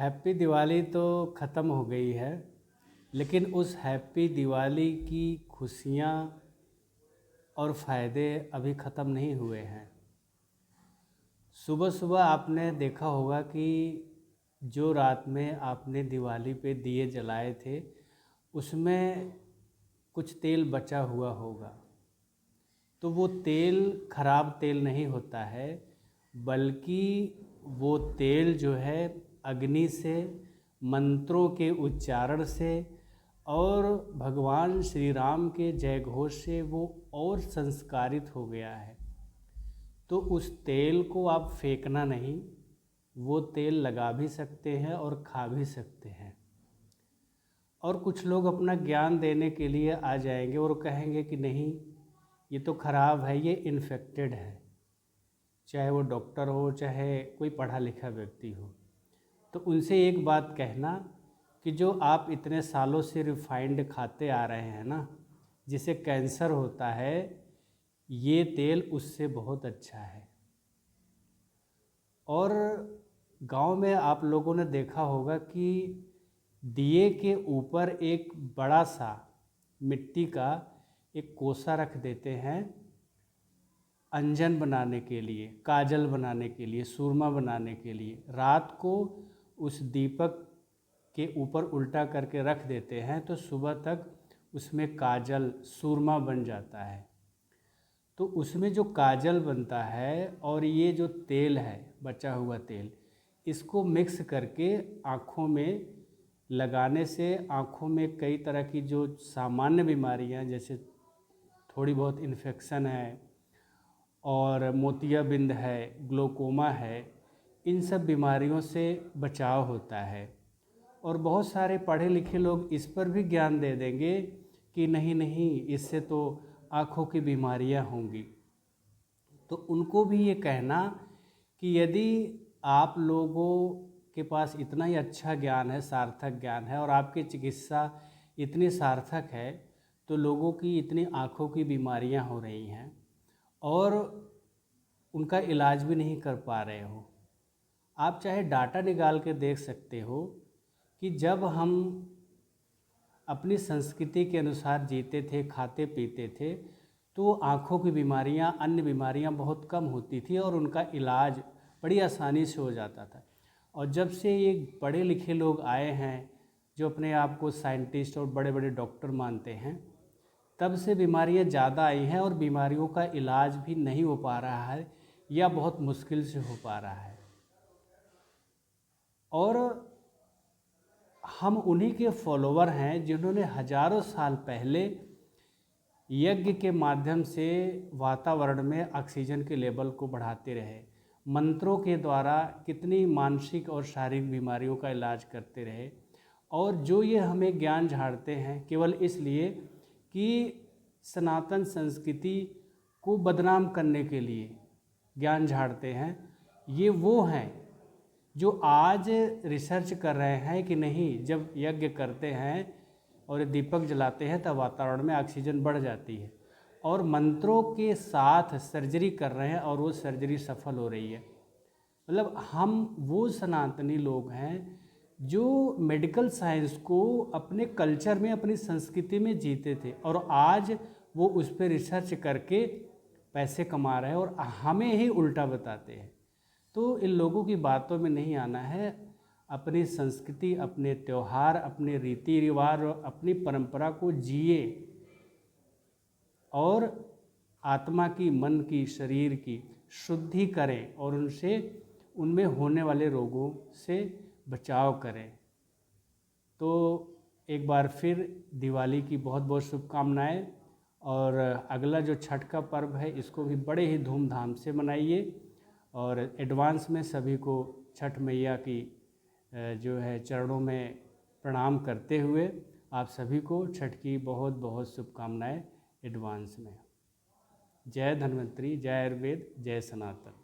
Happy Diwali तो ख़त्म हो गई है, लेकिन उस हैप्पी दिवाली की खुशियाँ और फ़ायदे अभी ख़त्म नहीं हुए हैं। सुबह सुबह आपने देखा होगा कि जो रात में आपने दिवाली पे दिए जलाए थे, उसमें कुछ तेल बचा हुआ होगा। तो वो तेल खराब तेल नहीं होता है, बल्कि वो तेल जो है अग्नि से, मंत्रों के उच्चारण से और भगवान श्री राम के जय घोष से वो और संस्कारित हो गया है। तो उस तेल को आप फेंकना नहीं, वो तेल लगा भी सकते हैं और खा भी सकते हैं। और कुछ लोग अपना ज्ञान देने के लिए आ जाएंगे और कहेंगे कि नहीं, ये तो ख़राब है, ये इन्फेक्टेड है। चाहे वो डॉक्टर हो, चाहे कोई पढ़ा लिखा व्यक्ति हो। तो उनसे एक बात कहना कि जो आप इतने सालों से रिफाइंड खाते आ रहे हैं ना, जिसे कैंसर होता है, ये तेल उससे बहुत अच्छा है। और गांव में आप लोगों ने देखा होगा कि दिए के ऊपर एक बड़ा सा मिट्टी का एक कोसा रख देते हैं, अंजन बनाने के लिए, काजल बनाने के लिए, सूरमा बनाने के लिए। रात को उस दीपक के ऊपर उल्टा करके रख देते हैं, तो सुबह तक उसमें काजल, सूरमा बन जाता है। तो उसमें जो काजल बनता है और ये जो तेल है, बचा हुआ तेल, इसको मिक्स करके आँखों में लगाने से आँखों में कई तरह की जो सामान्य बीमारियां, जैसे थोड़ी बहुत इन्फेक्शन है और मोतियाबिंद है, ग्लोकोमा है, इन सब बीमारियों से बचाव होता है। और बहुत सारे पढ़े लिखे लोग इस पर भी ज्ञान दे देंगे कि नहीं नहीं, इससे तो आँखों की बीमारियां होंगी। तो उनको भी ये कहना कि यदि आप लोगों के पास इतना ही अच्छा ज्ञान है, सार्थक ज्ञान है, और आपकी चिकित्सा इतनी सार्थक है, तो लोगों की इतनी आँखों की बीमारियां हो रही हैं और उनका इलाज भी नहीं कर पा रहे हो। आप चाहे डाटा निकाल के देख सकते हो कि जब हम अपनी संस्कृति के अनुसार जीते थे, खाते पीते थे, तो आँखों की बीमारियां, अन्य बीमारियां बहुत कम होती थी और उनका इलाज बड़ी आसानी से हो जाता था। और जब से ये पढ़े लिखे लोग आए हैं, जो अपने आप को साइंटिस्ट और बड़े बड़े डॉक्टर मानते हैं, तब से बीमारियां ज़्यादा आई हैं और बीमारियों का इलाज भी नहीं हो पा रहा है या बहुत मुश्किल से हो पा रहा है। और हम उन्हीं के फॉलोवर हैं जिन्होंने हजारों साल पहले यज्ञ के माध्यम से वातावरण में ऑक्सीजन के लेवल को बढ़ाते रहे, मंत्रों के द्वारा कितनी मानसिक और शारीरिक बीमारियों का इलाज करते रहे। और जो ये हमें ज्ञान झाड़ते हैं केवल इसलिए कि सनातन संस्कृति को बदनाम करने के लिए ज्ञान झाड़ते हैं, ये वो हैं जो आज रिसर्च कर रहे हैं कि नहीं, जब यज्ञ करते हैं और दीपक जलाते हैं तब वातावरण में ऑक्सीजन बढ़ जाती है, और मंत्रों के साथ सर्जरी कर रहे हैं और वो सर्जरी सफल हो रही है। मतलब हम वो सनातनी लोग हैं जो मेडिकल साइंस को अपने कल्चर में, अपनी संस्कृति में जीते थे, और आज वो उस पर रिसर्च करके पैसे कमा रहे हैं और हमें ही उल्टा बताते हैं। तो इन लोगों की बातों में नहीं आना है। अपनी संस्कृति, अपने त्यौहार, अपने रीति रिवाज और अपनी परंपरा को जिए और आत्मा की, मन की, शरीर की शुद्धि करें और उनमें होने वाले रोगों से बचाव करें। तो एक बार फिर दिवाली की बहुत बहुत शुभकामनाएं। और अगला जो छठ का पर्व है, इसको भी बड़े ही धूमधाम से मनाइए। और एडवांस में सभी को छठ मैया की जो है चरणों में प्रणाम करते हुए आप सभी को छठ की बहुत बहुत शुभकामनाएं एडवांस में। जय धन्वंतरी, जय आयुर्वेद, जय सनातन।